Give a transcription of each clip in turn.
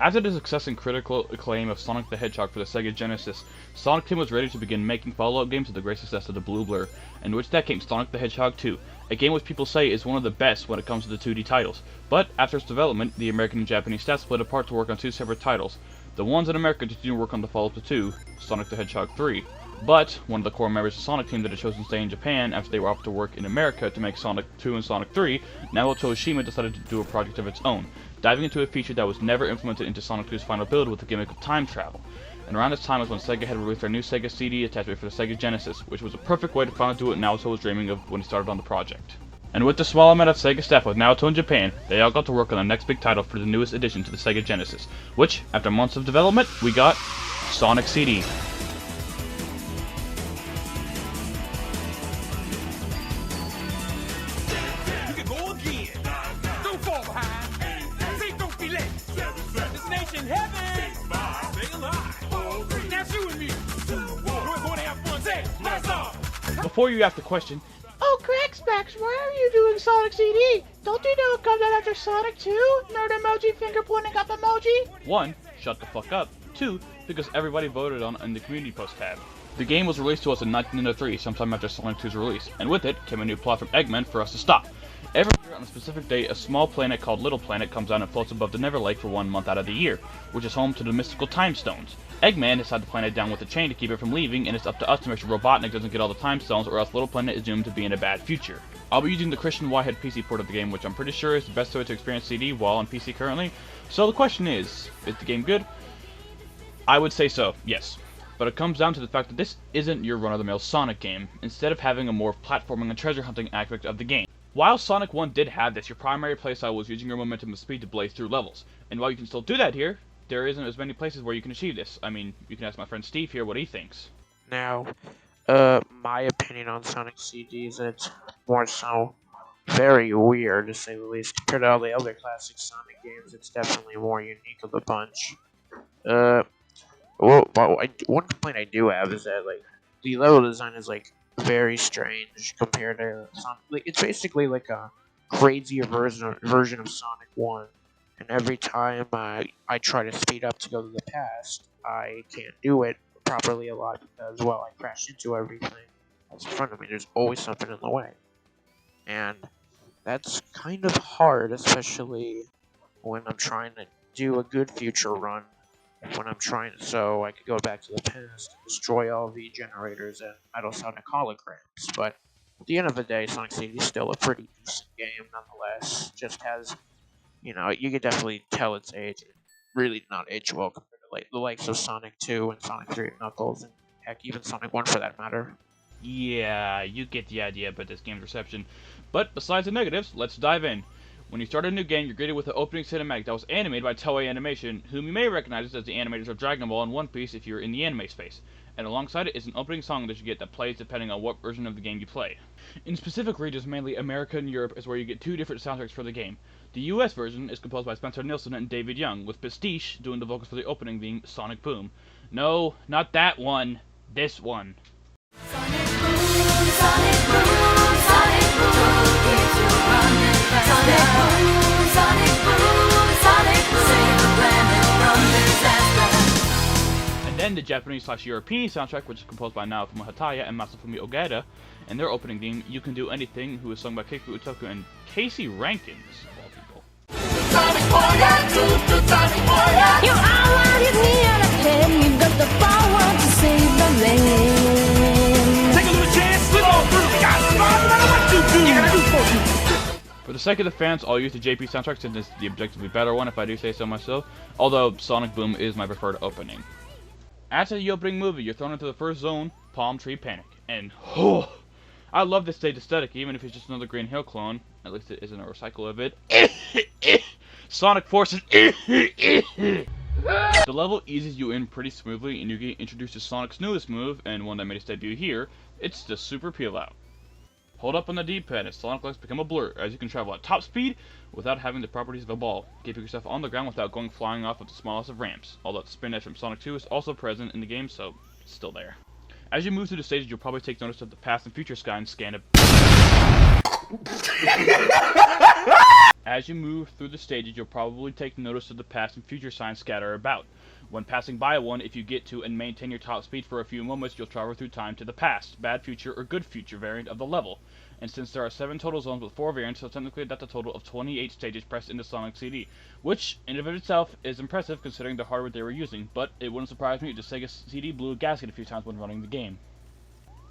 After the success and critical acclaim of Sonic the Hedgehog for the Sega Genesis, Sonic Team was ready to begin making follow-up games with the great success of the Blue Blur, in which that came Sonic the Hedgehog 2, a game which people say is one of the best when it comes to the 2D titles. But after its development, the American and Japanese staff split apart to work on two separate titles. The ones in America continued to work on the follow-up to 2, Sonic the Hedgehog 3. But one of the core members of Sonic Team that had chosen to stay in Japan after they were off to work in America to make Sonic 2 and Sonic 3, Naoto Oshima decided to do a project of its own, diving into a feature that was never implemented into Sonic 2's final build with the gimmick of time travel. And around this time was when Sega had released their new SegaCD attachment for the Sega Genesis, which was a perfect way to finally do what Naoto was dreaming of when he started on the project. And with the small amount of Sega staff with Naoto in Japan, they all got to work on the next big title for the newest addition to the Sega Genesis, which, after months of development, we got SonicCD. Before you ask the question, "Oh, Cracksbacks, why are you doing Sonic CD? Don't you know it comes out after Sonic 2? Nerd emoji, finger pointing up emoji?" 1. Shut the fuck up. 2. Because everybody voted on it in the community post tab. The game was released to us in 1993, sometime after Sonic 2's release, and with it came a new plot from Eggman for us to stop. Every year on a specific day, a small planet called Little Planet comes out and floats above the Never Lake for 1 month out of the year, which is home to the mystical Time Stones. Eggman has tied the planet down with a chain to keep it from leaving, and it's up to us to make sure Robotnik doesn't get all the Time Stones, or else Little Planet is doomed to be in a bad future. I'll be using the Christian Whitehead PC port of the game, which I'm pretty sure is the best way to experience CD while on PC currently. So the question is the game good? I would say so, yes. But it comes down to the fact that this isn't your run-of-the-mill Sonic game, instead of having a more platforming and treasure hunting aspect of the game. While Sonic 1 did have this, your primary playstyle was using your momentum and speed to blaze through levels. And while you can still do that here, there isn't as many places where you can achieve this. I mean, you can ask my friend Steve here what he thinks. Now, my opinion on Sonic CD is that it's more so very weird, to say the least. Compared to all the other classic Sonic games, it's definitely more unique of the bunch. One complaint I do have is that, like, the level design is, like, very strange compared to Sonic. Like, it's basically like a crazier version of Sonic 1. And every time I try to speed up to go to the past, I can't do it properly a lot because, well, I crash into everything that's in front of me. There's always something in the way. And that's kind of hard, especially when I'm trying to do a good future run. So I could go back to the past, destroy all the generators and idle Sonic holograms. But at the end of the day, Sonic CD is still a pretty decent game nonetheless. Just has, you could definitely tell its age. It really not age well compared to the likes of Sonic 2 and Sonic 3 and Knuckles, and heck, even Sonic 1 for that matter. Yeah, you get the idea about this game's reception. But besides the negatives, let's dive in. When you start a new game, you're greeted with an opening cinematic that was animated by Toei Animation, whom you may recognize as the animators of Dragon Ball and One Piece if you're in the anime space. And alongside it is an opening song that you get that plays depending on what version of the game you play. In specific regions, mainly America and Europe, is where you get two different soundtracks for the game. The US version is composed by Spencer Nilsson and David Young, with Pastiche doing the vocals for the opening being Sonic Boom. No, not that one. This one. Sonic Boom, Sonic Boom, Sonic Boom, keeps you running faster. Sonic Boom, Sonic Boom, save the planet from disaster. And then the Japanese/European soundtrack, which is composed by Naofumi Hataya and Masafumi Ogata, and their opening theme, You Can Do Anything, who is sung by Keiko Utoku and Casey Rankins, of all people. Sonic Warrior, Sonic Warrior. You are what you need out of him. You've got the power to save the land. Take a little chance, slip on through. We got smart, no matter what you do. You gotta do for you. For the sake of the fans, I'll use the JP soundtrack since it's the objectively better one if I do say so myself, although Sonic Boom is my preferred opening. After the opening movie, you're thrown into the first zone, Palm Tree Panic, and I love this stage aesthetic, even if it's just another Green Hill clone. At least it isn't a recycle of it. Sonic Forces. The level eases you in pretty smoothly, and you get introduced to Sonic's newest move, and one that made its debut here. It's the Super Peel Out. Hold up on the D-pad as Sonic legs become a blur, as you can travel at top speed without having the properties of a ball, keeping yourself on the ground without going flying off of the smallest of ramps, although the spin dash from Sonic 2 is also present in the game, so it's still there. As you move through the stages, you'll probably take notice of the past and future sky and scan it. As you move through the stages, you'll probably take notice of the past and future signs scattered about. When passing by one, if you get to and maintain your top speed for a few moments, you'll travel through time to the past, bad future, or good future variant of the level. And since there are 7 total zones with 4 variants, so technically that's a total of 28 stages pressed into SegaCD, which, in and of itself, is impressive considering the hardware they were using, but it wouldn't surprise me if the SegaCD blew a gasket a few times when running the game.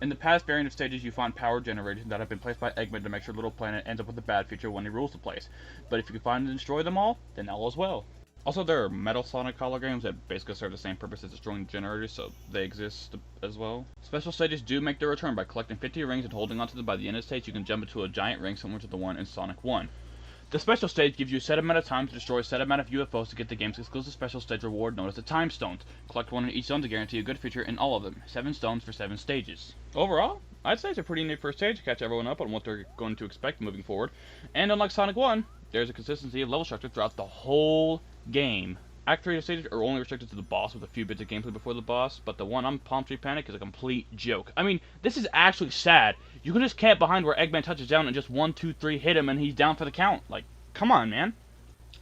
In the past variant of stages, you find power generators that have been placed by Eggman to make sure Little Planet ends up with a bad future when he rules the place, but if you can find and destroy them all, then all is well. Also, there are Metal Sonic holograms that basically serve the same purpose as destroying generators, so they exist as well. Special stages do make their return by collecting 50 rings and holding onto them. By the end of the stage, you can jump into a giant ring similar to the one in Sonic 1. The special stage gives you a set amount of time to destroy a set amount of UFOs to get the game's exclusive special stage reward known as the Time Stones. Collect one in each zone to guarantee a good feature in all of them. 7 stones for 7 stages. Overall, I'd say it's a pretty neat first stage to catch everyone up on what they're going to expect moving forward. And unlike Sonic 1, there's a consistency of level structure throughout the whole game. Act 3 stages are only restricted to the boss with a few bits of gameplay before the boss, but the one on Palm Tree Panic is a complete joke. I mean, this is actually sad. You can just camp behind where Eggman touches down and just 1, 2, 3 hit him and he's down for the count. Like, come on, man.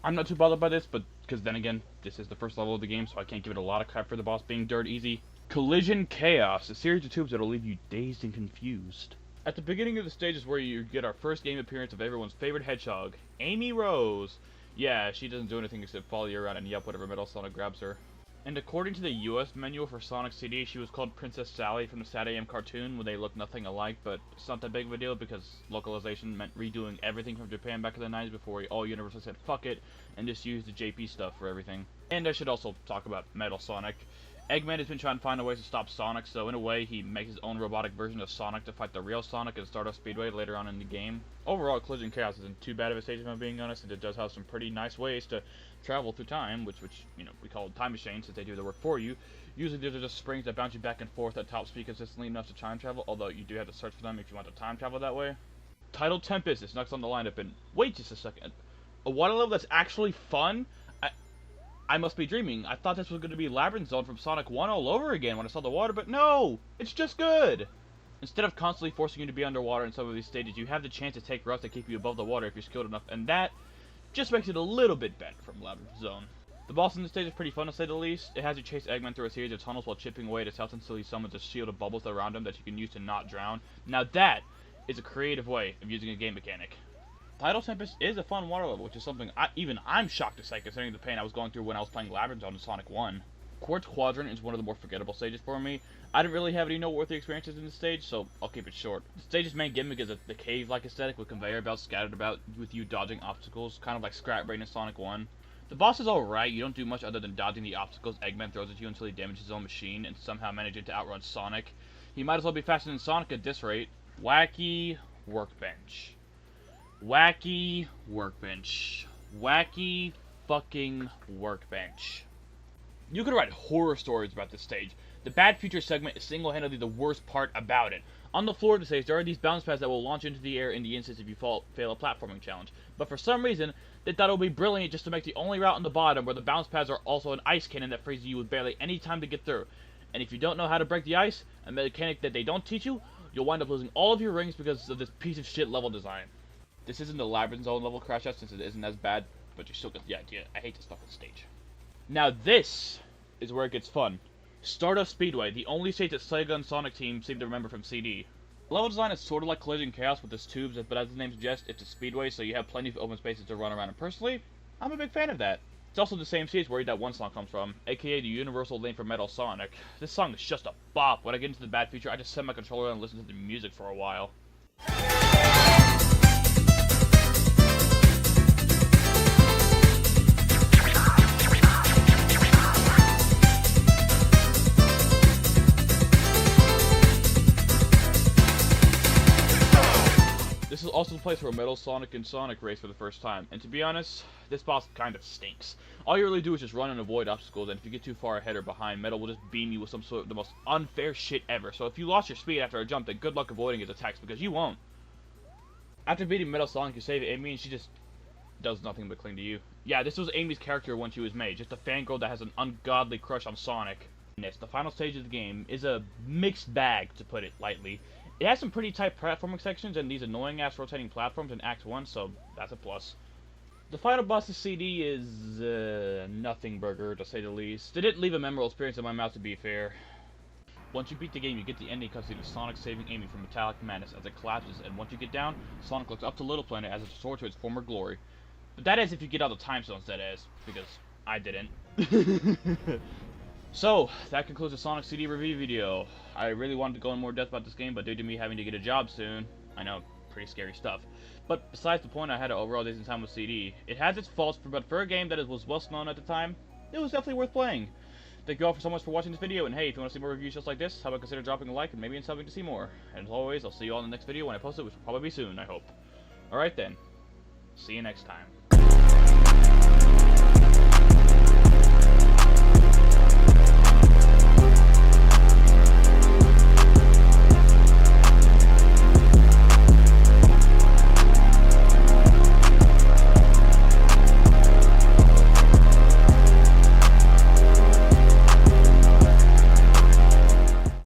I'm not too bothered by this, but because then again, this is the first level of the game, so I can't give it a lot of crap for the boss being dirt easy. Collision Chaos, a series of tubes that'll leave you dazed and confused. At the beginning of the stage is where you get our first game appearance of everyone's favorite hedgehog, Amy Rose. Yeah, she doesn't do anything except follow you around and yelp whenever Metal Sonic grabs her. And according to the US manual for SegaCD, she was called Princess Sally from the Sad AM cartoon, when they look nothing alike, but it's not that big of a deal because localization meant redoing everything from Japan back in the 90s before all universally said fuck it and just used the JP stuff for everything. And I should also talk about Metal Sonic. Eggman has been trying to find a way to stop Sonic, so in a way he makes his own robotic version of Sonic to fight the real Sonic at Stardust Speedway later on in the game. Overall, Collision Chaos isn't too bad of a stage if I'm being honest, and it does have some pretty nice ways to travel through time, which you know, we call time machines since they do the work for you. Usually these are just springs that bounce you back and forth at top speed consistently enough to time travel, although you do have to search for them if you want to time travel that way. Tidal Tempest is next on the lineup, and wait just a second. A water level that's actually fun? I must be dreaming. I thought this was going to be Labyrinth Zone from Sonic 1 all over again when I saw the water, but no! It's just good! Instead of constantly forcing you to be underwater in some of these stages, you have the chance to take routes that keep you above the water if you're skilled enough, and that just makes it a little bit better from Labyrinth Zone. The boss in this stage is pretty fun to say the least. It has you chase Eggman through a series of tunnels while chipping away at his health until he summons a shield of bubbles around him that you can use to not drown. Now that is a creative way of using a game mechanic. Tidal Tempest is a fun water level, which is something even I'm shocked to say considering the pain I was going through when I was playing Labyrinth Zone in Sonic 1. Quartz Quadrant is one of the more forgettable stages for me. I didn't really have any noteworthy experiences in this stage, so I'll keep it short. The stage's main gimmick is the cave-like aesthetic with conveyor belts scattered about with you dodging obstacles, kind of like Scrap Brain in Sonic 1. The boss is alright, you don't do much other than dodging the obstacles Eggman throws at you until he damages his own machine and somehow managing to outrun Sonic. He might as well be faster than Sonic at this rate. Wacky Workbench. Wacky Workbench. Wacky fucking Workbench. You could write horror stories about this stage. The Bad Future segment is single-handedly the worst part about it. On the floor of the stage, there are these bounce pads that will launch into the air in the instance if you fail a platforming challenge. But for some reason, they thought it would be brilliant just to make the only route on the bottom where the bounce pads are also an ice cannon that freezes you with barely any time to get through. And if you don't know how to break the ice, a mechanic that they don't teach you, you'll wind up losing all of your rings because of this piece of shit level design. This isn't the Labyrinth Zone level crash out since it isn't as bad, but you still get the idea. I hate this fucking stage. Now this is where it gets fun. Stardust Speedway, the only stage that Sega and Sonic team seem to remember from CD. The level design is sort of like Collision Chaos with its tubes, but as the name suggests, it's a speedway, so you have plenty of open spaces to run around, and personally, I'm a big fan of that. It's also the same stage where that one song comes from, aka the universal name for Metal Sonic. This song is just a bop. When I get into the Bad Future, I just set my controller and listen to the music for a while. This is also the place where Metal Sonic and Sonic race for the first time, and to be honest, this boss kind of stinks. All you really do is just run and avoid obstacles, and if you get too far ahead or behind, Metal will just beam you with some sort of the most unfair shit ever, so if you lost your speed after a jump, then good luck avoiding his attacks, because you won't. After beating Metal Sonic, you save Amy, and she just does nothing but cling to you. Yeah, this was Amy's character when she was made, just a fangirl that has an ungodly crush on Sonic. The final stage of the game is a mixed bag, to put it lightly. It has some pretty tight platforming sections and these annoying-ass rotating platforms in Act 1, so that's a plus. The final boss of CD is nothing burger, to say the least. It didn't leave a memorable experience in my mouth, to be fair. Once you beat the game, you get the ending cutscene of Sonic saving Amy from metallic madness as it collapses, and once you get down, Sonic looks up to Little Planet as it restored to its former glory. But that is if you get all the time zones, that is, because I didn't. So, that concludes the Sonic CD review video. I really wanted to go in more depth about this game, but due to me having to get a job soon, I know, pretty scary stuff. But besides the point, I had an overall decent time with CD. It has its faults, but for a game that was well known at the time, it was definitely worth playing. Thank you all so much for watching this video, and hey, if you want to see more reviews just like this, how about consider dropping a like and maybe in something to see more. And as always, I'll see you all in the next video when I post it, which will probably be soon, I hope. Alright then, see you next time.